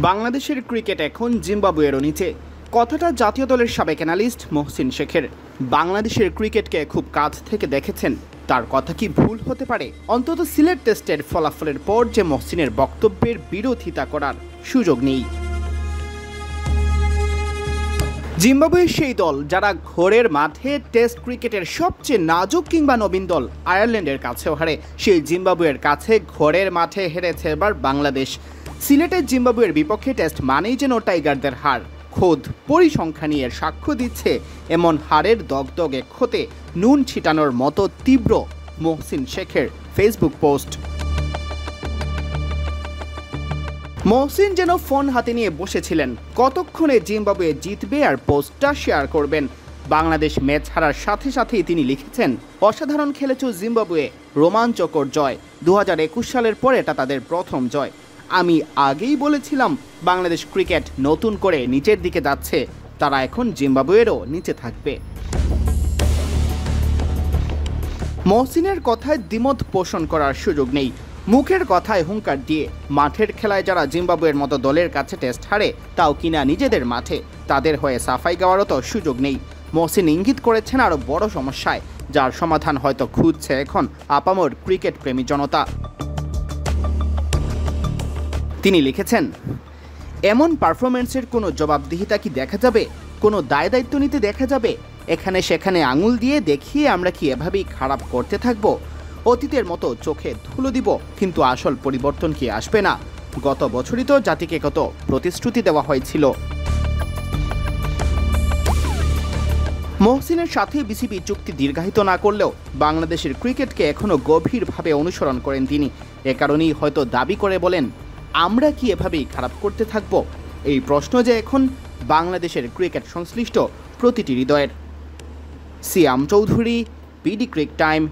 বাংলাদেশের ক্রিকেট এখন জিম্বাবুয়েরও নিচে। কথাটা জাতীয় দলের সাবেক অ্যানালিস্ট মহসিন শেখের। বাংলাদেশের ক্রিকেটকে খুব কাছ থেকে দেখেছেন, তার কথা কি ভুল হতে পারে? অন্তত সিলেট টেস্টের ফলাফলের পর যে মহসিনের বক্তব্যের বিরোধিতা করার সুযোগ নেই। জিম্বাবুয়ের সেই দল যারা ঘরের মাঠে টেস্ট ক্রিকেটের সবচেয়ে নাজুক কিংবা নবীন দল আয়ারল্যান্ডের কাছেও হারে, সেই জিম্বাবুয়ের কাছে ঘরের মাঠে হেরেছে এবার বাংলাদেশ। সিলেটের জিম্বাবুয়ের বিপক্ষে টেস্ট মানেই যেন টাইগারদের হার। খোদ পরিসংখ্যান নিয়ে সাক্ষ্য দিচ্ছে এমন হারের দগদগে ক্ষতে নুন ছিটানোর মতো তীব্র মহসিন শেখের ফেসবুক পোস্ট। মহসিন যেন ফোন হাতে নিয়ে বসেছিলেন, কতক্ষণে জিম্বাবুয়ে জিতবে আর পোস্টটা শেয়ার করবেন। বাংলাদেশ ম্যাচ হারার সাথে সাথেই তিনি লিখেছেন, অসাধারণ খেলেছে জিম্বাবুয়ে, রোমাঞ্চকর জয়। 2021 সালের পর এটা তাদের প্রথম জয়। আমি আগেই বলেছিলাম বাংলাদেশ ক্রিকেট নতুন করে নিচের দিকে যাচ্ছে, তারা এখন জিম্বাবুয়েরও নিচে থাকবে। মহসিনের কথায় দ্বিমত পোষণ করার সুযোগ নেই। মুখের কথায় হুঙ্কার দিয়ে মাঠের খেলায় যারা জিম্বাবুয়ের মতো দলের কাছে টেস্ট হারে, তাও কিনা নিজেদের মাঠে, তাদের হয়ে সাফাই গাওয়ারও তো সুযোগ নেই। মহসিন ইঙ্গিত করেছেন আরও বড় সমস্যায়, যার সমাধান হয়তো খুঁজছে এখন আপামর ক্রিকেট প্রেমী জনতা। তিনি লিখেছেন, এমন পারফরমেন্সের কোনো জবাবদিহিতা কি দেখা যাবে? কোনো দায় দায়িত্ব নিতে দেখা যাবে? এখানে সেখানে আঙুল দিয়ে দেখিয়ে আমরা কি এভাবেই খারাপ করতে থাকব? অতীতের মতো চোখে ধুলো দিব, কিন্তু আসল পরিবর্তন কি আসবে না? গত বছরই তো জাতিকে কত প্রতিশ্রুতি দেওয়া হয়েছিল। মহসিনের সাথে বিসিবি চুক্তি দীর্ঘায়িত না করলেও বাংলাদেশের ক্রিকেটকে এখনও গভীরভাবে অনুসরণ করেন তিনি। এ কারণেই হয়তো দাবি করে বলেন, আমরা কি এভাবেই খারাপ করতে থাকব? এই প্রশ্ন যে এখন বাংলাদেশের ক্রিকেট সংশ্লিষ্ট প্রতিটি হৃদয়ের। সিয়াম চৌধুরী, বিডি ক্রিক টাইম।